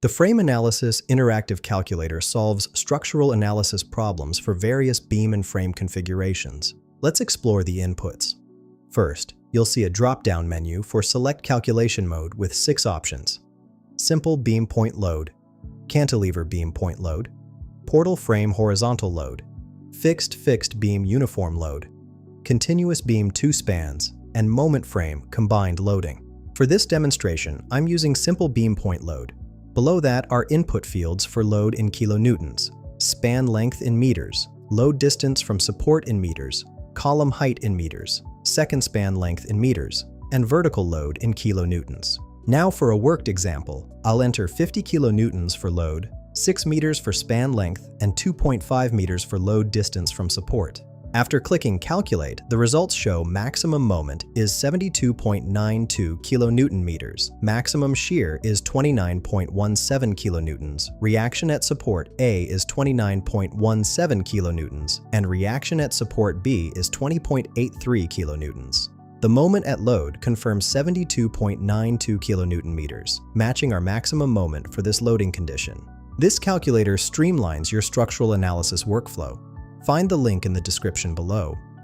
The Frame Analysis Interactive Calculator solves structural analysis problems for various beam and frame configurations. Let's explore the inputs. First, you'll see a drop-down menu for Select Calculation Mode with 6 options: Simple Beam Point Load, Cantilever Beam Point Load, Portal Frame Horizontal Load, Fixed Beam Uniform Load, Continuous Beam 2 Spans, and Moment Frame Combined Loading. For this demonstration, I'm using Simple Beam Point Load. Below that are input fields for load in kilonewtons, span length in meters, load distance from support in meters, column height in meters, second span length in meters, and vertical load in kilonewtons. Now for a worked example, I'll enter 50 kilonewtons for load, 6 meters for span length, and 2.5 meters for load distance from support. After clicking Calculate, the results show maximum moment is 72.92 kilonewton meters, maximum shear is 29.17 kilonewtons, reaction at support A is 29.17 kilonewtons, and reaction at support B is 20.83 kilonewtons. The moment at load confirms 72.92 kilonewton meters, matching our maximum moment for this loading condition. This calculator streamlines your structural analysis workflow. Find the link in the description below.